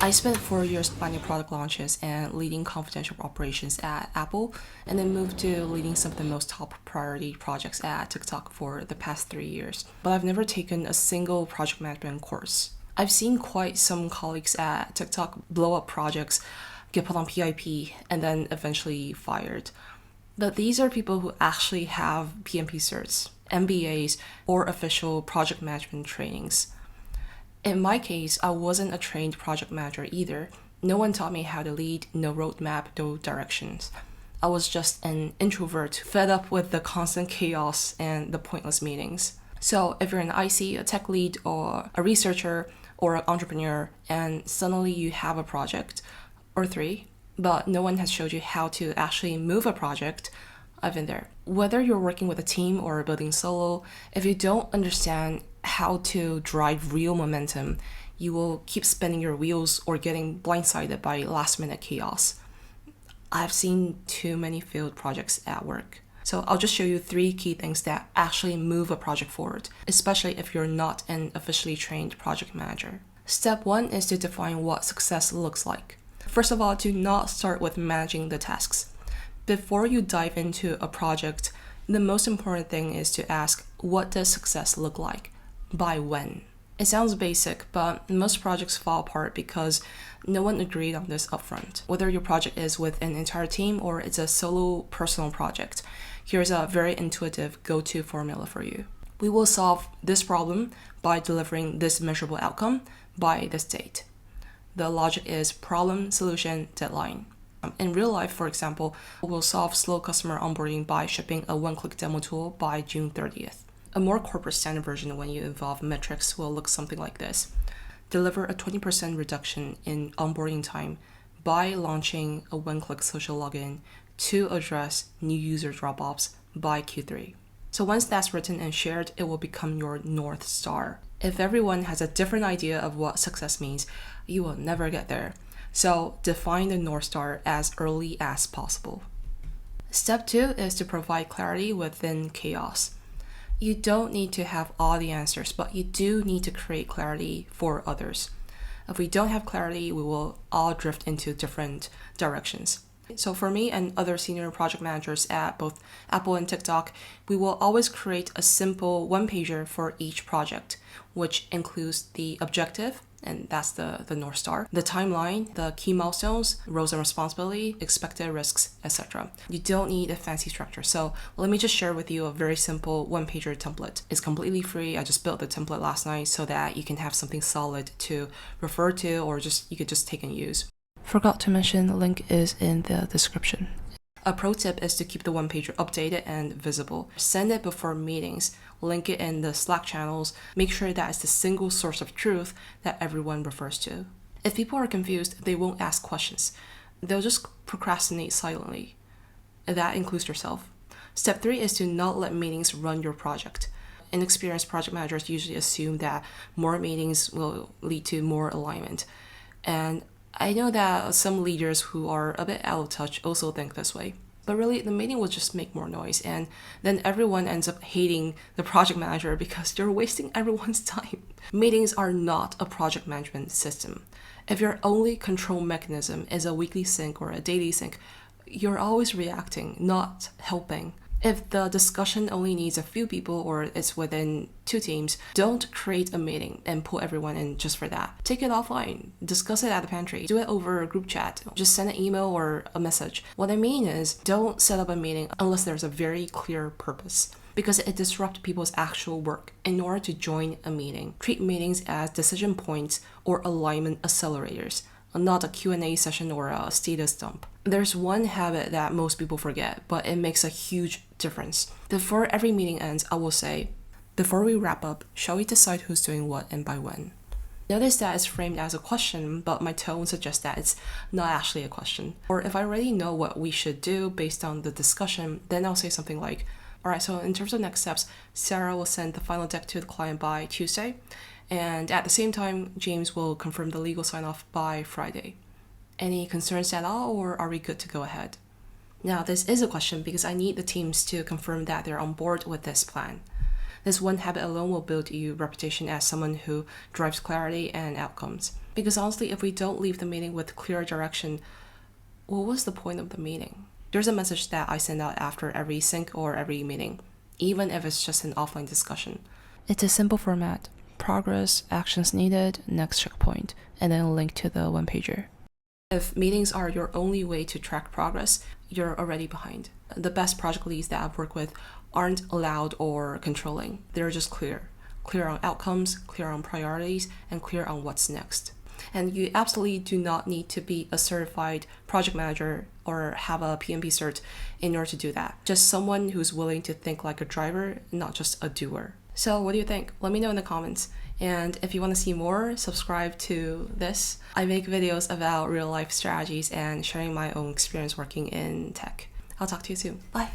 I spent 4 years planning product launches and leading confidential operations at Apple, and then moved to leading some of the most top priority projects at TikTok for the past 3 years. But I've never taken a single project management course. I've seen quite some colleagues at TikTok blow up projects, get put on PIP, and then eventually fired. But these are people who actually have PMP certs, MBAs, or official project management trainings. In my case, I wasn't a trained project manager either. No one taught me how to lead, no roadmap, no directions. I was just an introvert, fed up with the constant chaos and the pointless meetings. So if you're an IC, a tech lead, or a researcher, or an entrepreneur, and suddenly you have a project, or three, but no one has showed you how to actually move a project, I've been there. Whether you're working with a team or building solo, if you don't understand how to drive real momentum, you will keep spinning your wheels or getting blindsided by last minute chaos. I've seen too many failed projects at work. So I'll just show you 3 key things that actually move a project forward, especially if you're not an officially trained project manager. Step 1 is to define what success looks like. First of all, do not start with managing the tasks. Before you dive into a project, the most important thing is to ask, what does success look like? By when? It sounds basic, but most projects fall apart because no one agreed on this upfront. Whether your project is with an entire team or it's a solo personal project, here's a very intuitive go-to formula for you. We will solve this problem by delivering this measurable outcome by this date. The logic is problem, solution, deadline. In real life, for example, we'll solve slow customer onboarding by shipping a one-click demo tool by June 30th. A more corporate standard version when you involve metrics will look something like this. Deliver a 20% reduction in onboarding time by launching a one-click social login to address new user drop-offs by Q3. So once that's written and shared, it will become your North Star. If everyone has a different idea of what success means, you will never get there. So define the North Star as early as possible. Step 2 is to provide clarity within chaos. You don't need to have all the answers, but you do need to create clarity for others. If we don't have clarity, we will all drift into different directions. So for me and other senior project managers at both Apple and TikTok, we will always create a simple one-pager for each project, which includes the objective, and that's the North Star, the timeline, the key milestones, roles and responsibility, expected risks, etc. You don't need a fancy structure. So let me just share with you a very simple one-pager template. It's completely free. I just built the template last night so that you can have something solid to refer to, or you could just take and use. Forgot to mention, the link is in the description. A pro tip is to keep the one-pager updated and visible. Send it before meetings, link it in the Slack channels, make sure that it's the single source of truth that everyone refers to. If people are confused, they won't ask questions. They'll just procrastinate silently. That includes yourself. Step 3 is to not let meetings run your project. Inexperienced project managers usually assume that more meetings will lead to more alignment. And I know that some leaders who are a bit out of touch also think this way. But really, the meeting will just make more noise, and then everyone ends up hating the project manager because they're wasting everyone's time. Meetings are not a project management system. If your only control mechanism is a weekly sync or a daily sync, you're always reacting, not helping. If the discussion only needs a few people or it's within 2 teams, don't create a meeting and pull everyone in just for that. Take it offline. Discuss it at the pantry. Do it over a group chat. Just send an email or a message. What I mean is, don't set up a meeting unless there's a very clear purpose, because it disrupts people's actual work. In order to join a meeting, treat meetings as decision points or alignment accelerators, not a Q&A session or a status dump. There's one habit that most people forget, but it makes a huge difference. Before every meeting ends, I will say, before we wrap up, shall we decide who's doing what and by when? Notice that it's framed as a question, but my tone suggests that it's not actually a question. Or if I already know what we should do based on the discussion, then I'll say something like, alright, so in terms of next steps, Sarah will send the final deck to the client by Tuesday. And at the same time, James will confirm the legal sign-off by Friday. Any concerns at all, or are we good to go ahead? Now, this is a question because I need the teams to confirm that they're on board with this plan. This one habit alone will build your reputation as someone who drives clarity and outcomes. Because honestly, if we don't leave the meeting with clear direction, what was the point of the meeting? There's a message that I send out after every sync or every meeting, even if it's just an offline discussion. It's a simple format: progress, actions needed, next checkpoint, and then a link to the one-pager. If meetings are your only way to track progress, you're already behind. The best project leads that I've worked with aren't loud or controlling. They're just clear. Clear on outcomes, clear on priorities, and clear on what's next. And you absolutely do not need to be a certified project manager or have a PMP cert in order to do that. Just someone who's willing to think like a driver, not just a doer. So what do you think? Let me know in the comments. And if you want to see more, subscribe to this. I make videos about real life strategies and sharing my own experience working in tech. I'll talk to you soon. Bye.